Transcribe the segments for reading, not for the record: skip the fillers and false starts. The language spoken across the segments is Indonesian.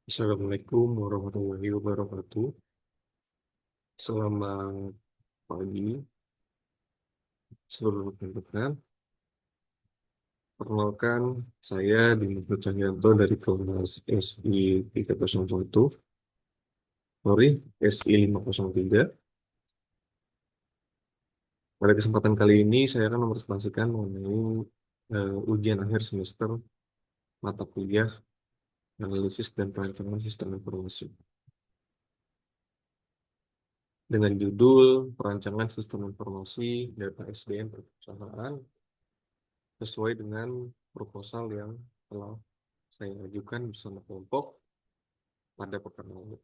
Assalamualaikum warahmatullahi wabarakatuh. Selamat pagi, seluruh rekan-rekan. Perkenalkan, saya Dimitri Cahyanto dari Kelas SI 301, sorry, SI 503. Pada kesempatan kali ini, saya akan mempresentasikan mengenai ujian akhir semester mata kuliah Analisis dan Perancangan Sistem Informasi. Dengan judul Perancangan Sistem Informasi Data SDM Perusahaan sesuai dengan proposal yang telah saya ajukan bersama kelompok pada pekan lalu.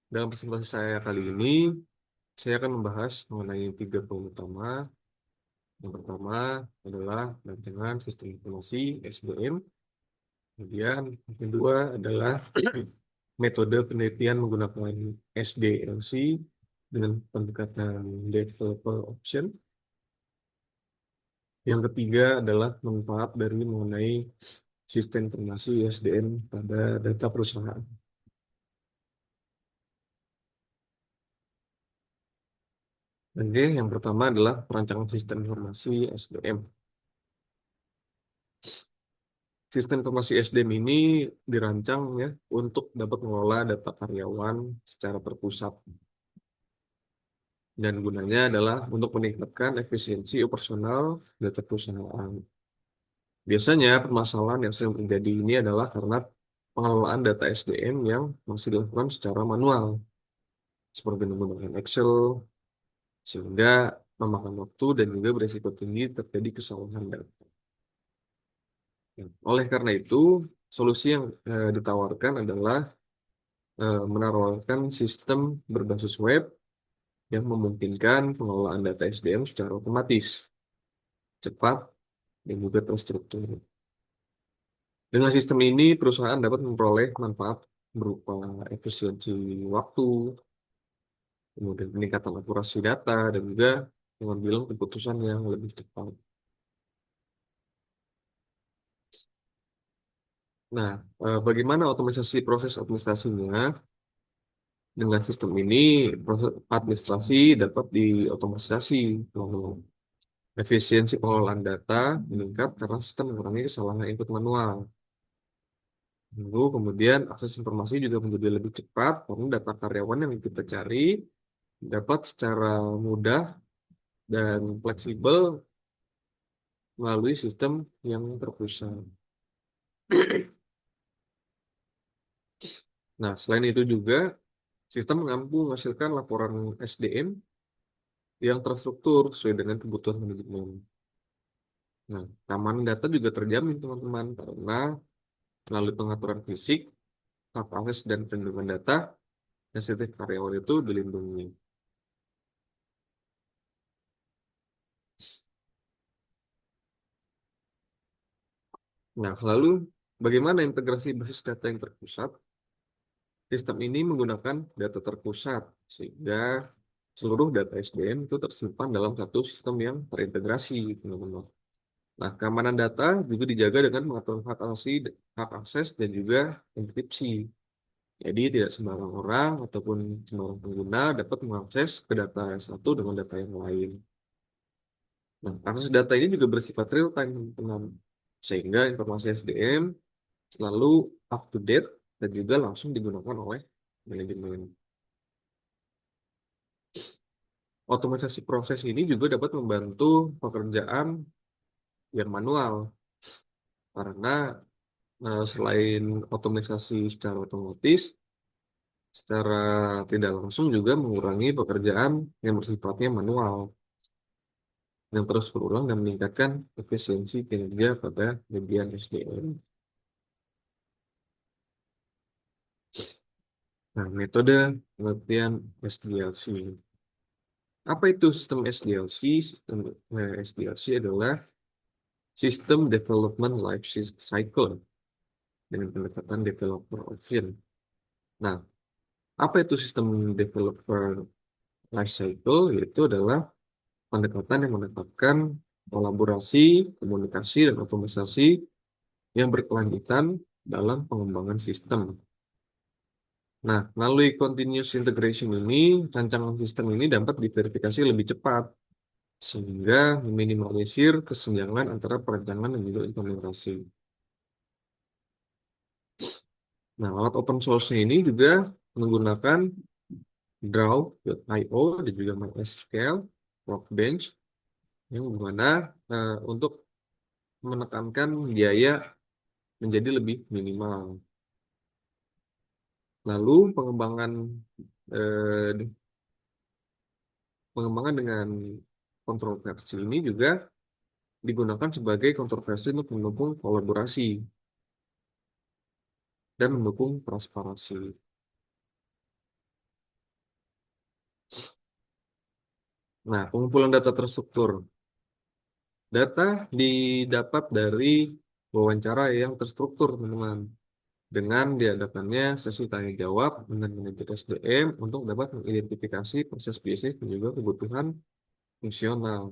Dalam presentasi saya kali ini, saya akan membahas mengenai tiga poin utama. Yang pertama adalah rancangan sistem informasi SDM. Kemudian yang kedua adalah metode penelitian menggunakan SDLC dengan pendekatan developer option. Yang ketiga adalah manfaat dari mengenai sistem informasi SDM pada data perusahaan. Oke, yang pertama adalah perancangan sistem informasi SDM. Sistem informasi SDM ini dirancang ya untuk dapat mengelola data karyawan secara terpusat dan gunanya adalah untuk meningkatkan efisiensi operasional data perusahaan. Biasanya permasalahan yang sering terjadi ini adalah karena pengelolaan data SDM yang masih dilakukan secara manual, seperti menggunakan Excel, sehingga memakan waktu dan juga berisiko tinggi terjadi kesalahan data. Oleh karena itu, solusi yang ditawarkan adalah menawarkan sistem berbasis web yang memungkinkan pengelolaan data SDM secara otomatis, cepat, dan juga terstruktur. Dengan sistem ini, perusahaan dapat memperoleh manfaat berupa efisiensi waktu, kemudian peningkatan akurasi data, dan juga pengambilan keputusan yang lebih cepat. Nah, bagaimana otomatisasi proses administrasinya? Dengan sistem ini, proses administrasi dapat diotomatisasi. Efisiensi pengelolaan data meningkat karena sistem mengurangi kesalahan input manual. Lalu kemudian akses informasi juga menjadi lebih cepat karena data karyawan yang kita cari dapat secara mudah dan fleksibel melalui sistem yang terpusat. Nah, selain itu juga sistem mampu menghasilkan laporan SDM yang terstruktur sesuai dengan kebutuhan manajemen. Nah, keamanan data juga terjamin teman-teman karena melalui pengaturan fisik, hak akses dan perlindungan data, sensitif karyawan itu dilindungi. Nah, lalu bagaimana integrasi basis data yang terpusat? Sistem ini menggunakan data terpusat, sehingga seluruh data SDM itu tersimpan dalam satu sistem yang terintegrasi, teman-teman. Nah, keamanan data juga dijaga dengan mengatur hak akses dan juga enkripsi. Jadi tidak sembarang orang ataupun sembarang pengguna dapat mengakses ke data yang satu dengan data yang lain. Nah, akses data ini juga bersifat real time, teman-teman. Sehingga informasi SDM selalu up to date dan juga langsung digunakan oleh manajemen. Otomatisasi proses ini juga dapat membantu pekerjaan yang manual karena selain otomatisasi secara otomatis, secara tidak langsung juga mengurangi pekerjaan yang bersifatnya manual yang terus berulang dan meningkatkan efisiensi kinerja pada bagian SDM. Nah, metode pengertian SDLC. Apa itu sistem SDLC? Sistem SDLC adalah System Development Life Cycle dengan pendekatan developer option. Nah, apa itu sistem developer life cycle? Yaitu adalah pendekatan yang menetapkan kolaborasi, komunikasi, dan otomatisasi yang berkelanjutan dalam pengembangan sistem. Nah, melalui continuous integration ini, rancangan sistem ini dapat diverifikasi lebih cepat, sehingga meminimalisir kesenjangan antara perencanaan dan juga implementasi. Nah, alat open source ini juga menggunakan Draw.io dan juga MySQL, Workbench, yang dimana untuk menekankan biaya menjadi lebih minimal. Lalu eh, pengembangan dengan kontroversi ini juga digunakan sebagai kontroversi untuk mendukung kolaborasi dan mendukung transparansi. Nah, pengumpulan data terstruktur. Data didapat dari wawancara yang terstruktur, teman-teman. Dengan diadakannya sesi tanya jawab dengan manajer SDM untuk dapat mengidentifikasi proses bisnis dan juga kebutuhan fungsional.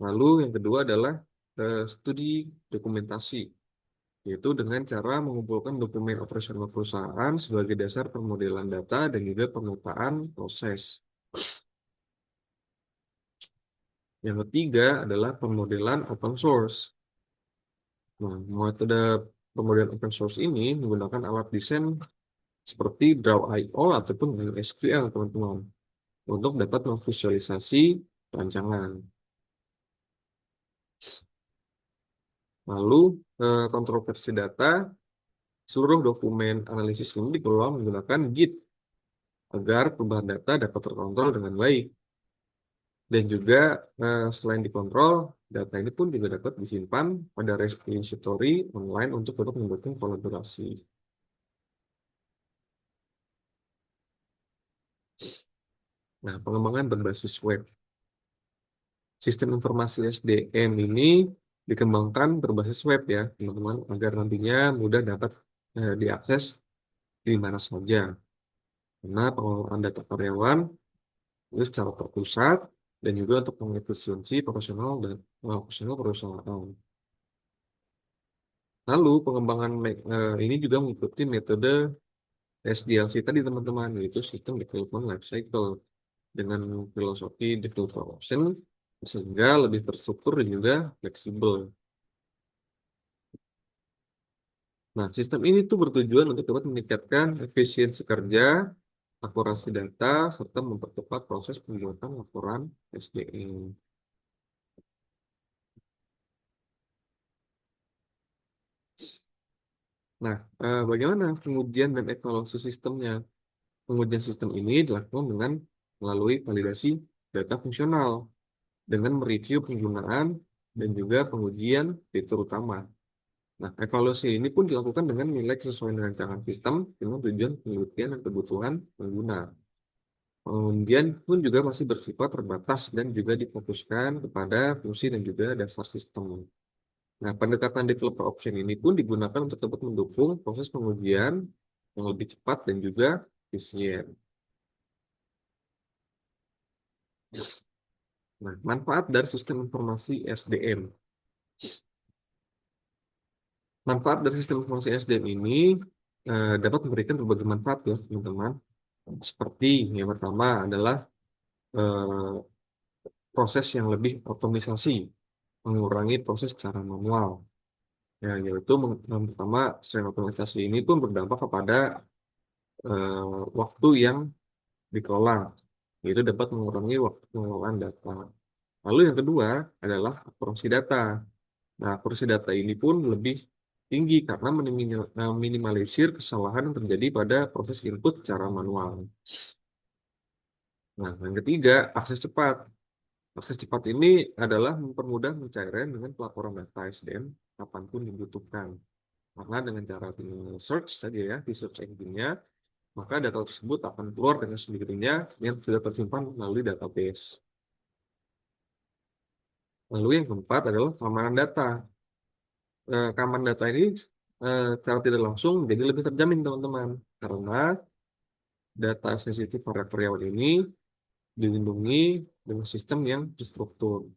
Lalu yang kedua adalah studi dokumentasi, yaitu dengan cara mengumpulkan dokumen operasional perusahaan sebagai dasar pemodelan data dan juga pemetaan proses. Yang ketiga adalah pemodelan open source. Nah, metode pemodelan open source ini menggunakan alat desain seperti Draw.io ataupun SQL, teman-teman, untuk dapat memvisualisasi rancangan. Lalu, kontroversi data, seluruh dokumen analisis ini dikelola menggunakan Git agar perubahan data dapat terkontrol dengan baik. Dan juga selain dikontrol, data ini pun juga dapat disimpan pada repository online untuk dapat mendukung kolaborasi. Nah, pengembangan berbasis web. Sistem informasi SDM ini dikembangkan berbasis web ya, teman-teman, agar nantinya mudah dapat diakses di mana saja. Karena pengelolaan data karyawan itu secara terpusat dan juga untuk mengefisiensi profesional perusahaan. Lalu pengembangan ini juga mengikuti metode SDLC tadi, teman-teman, yaitu System Development Lifecycle dengan filosofi development sehingga lebih terstruktur dan juga fleksibel. Nah, sistem ini tuh bertujuan untuk dapat meningkatkan efisiensi kerja, akurasi data, serta mempercepat proses pembuatan laporan SDM. Nah, bagaimana pengujian dan evaluasi sistemnya? Pengujian sistem ini dilakukan dengan melalui validasi data fungsional, dengan mereview penggunaan dan juga pengujian fitur utama. Nah, evaluasi ini pun dilakukan dengan nilai sesuai dengan rancangan sistem dengan tujuan penelitian dan kebutuhan pengguna. Pengujian pun juga masih bersifat terbatas dan juga difokuskan kepada fungsi dan juga dasar sistem. Nah, pendekatan developer option ini pun digunakan untuk dapat mendukung proses pengujian yang lebih cepat dan juga efisien. Nah, manfaat dari sistem informasi SDM. Manfaat dari sistem informasi SDM ini dapat memberikan berbagai manfaat ya, teman-teman. Seperti yang pertama adalah eh, proses yang lebih optimisasi, mengurangi proses secara manual. Ya, yaitu yang pertama, selain otomatisasi ini pun berdampak kepada waktu yang dikelola, yaitu dapat mengurangi waktu pengelolaan data. Lalu yang kedua adalah akurasi data. Nah, akurasi data ini pun lebih tinggi karena meminimalisir kesalahan yang terjadi pada proses input secara manual. Nah, yang ketiga, akses cepat. Akses cepat ini adalah mempermudah pencairan dengan pelaporan data SDM kapanpun dibutuhkan. Karena dengan cara tinggal search tadi ya, di search engine-nya, maka data tersebut akan keluar dengan sendirinya yang sudah tersimpan melalui database. Lalu yang keempat adalah keamanan data. Keamanan data ini secara tidak langsung menjadi lebih terjamin, teman-teman. Karena data sensitif para karyawan ini dilindungi dengan sistem yang terstruktur.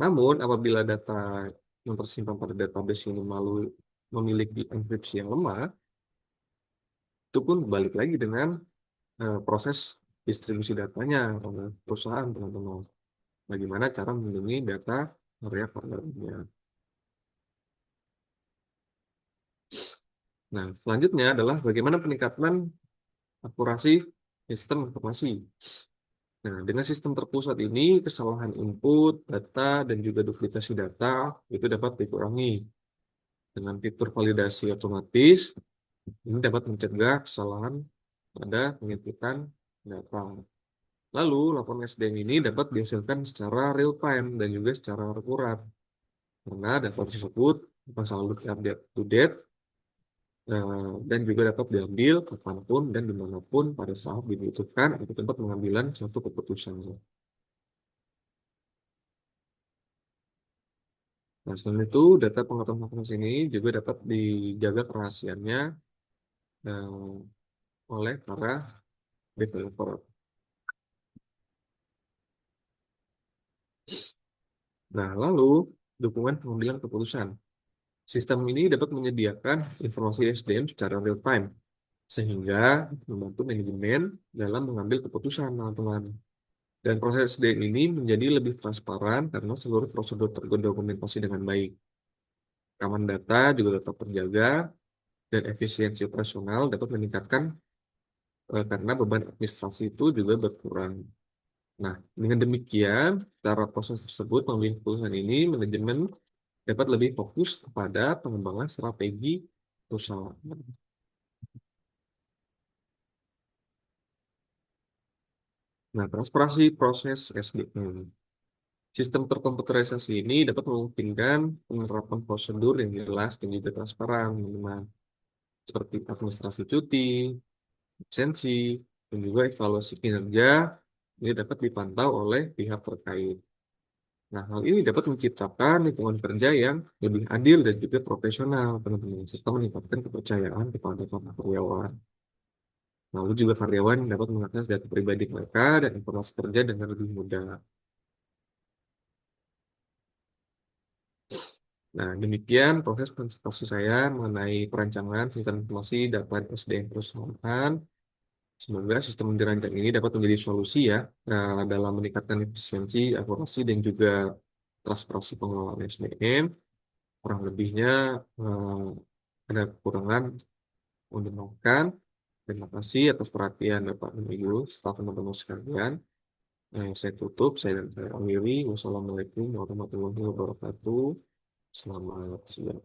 Namun, apabila data yang tersimpan pada database ini memiliki enkripsi yang lemah, itu pun balik lagi dengan proses distribusi datanya oleh perusahaan, teman-teman. Bagaimana cara melindungi data karya partnernya. Nah, selanjutnya adalah bagaimana peningkatan akurasi sistem informasi. Nah, dengan sistem terpusat ini, kesalahan input, data, dan juga duplikasi data itu dapat dikurangi. Dengan fitur validasi otomatis, ini dapat mencegah kesalahan pada penginputan data. Lalu, laporan SDM ini dapat dihasilkan secara real time dan juga secara akurat. Karena data tersebut akan selalu update to date dan juga dapat diambil kapanpun dan dimanapun pada saat dibutuhkan untuk tempat pengambilan suatu keputusan. Nah, selain itu, data pengetahuan ini juga dapat dijaga kerahasiaannya eh, oleh para developer. Nah, lalu dukungan pengambilan keputusan. Sistem ini dapat menyediakan informasi SDM secara real time, sehingga membantu manajemen dalam mengambil keputusan, teman-teman. Dan proses SDM ini menjadi lebih transparan karena seluruh prosedur terdokumentasi dengan baik. Keamanan data juga tetap terjaga, dan efisiensi operasional dapat meningkatkan karena beban administrasi itu juga berkurang. Nah, dengan demikian, cara proses tersebut mengambil keputusan ini, manajemen dapat lebih fokus kepada pengembangan strategi perusahaan. Nah, transparansi proses SDM. Sistem terkomputerisasi ini dapat memungkinkan penerapan prosedur yang jelas dan juga transparan, teman-teman. Seperti administrasi cuti, absensi, dan juga evaluasi kinerja ini dapat dipantau oleh pihak terkait. Nah, hal ini dapat menciptakan lingkungan kerja yang lebih adil dan juga profesional, teman-teman, serta meningkatkan kepercayaan kepada para karyawan. Lalu juga karyawan dapat mengakses data pribadi mereka dan informasi kerja dengan lebih mudah. Nah, demikian proses konsultasi saya mengenai perancangan sistem informasi data SDM perusahaan. Semoga sistem dirancang ini dapat menjadi solusi ya dalam meningkatkan efisiensi, akurasi, dan juga transparansi pengelolaan SDM. Kurang lebihnya ada kekurangan untuk dimaafkan. Terima kasih atas perhatian Bapak dan Ibu, serta teman-teman sekalian. Saya tutup, saya akhiri. Wassalamualaikum warahmatullahi wabarakatuh. Selamat siang.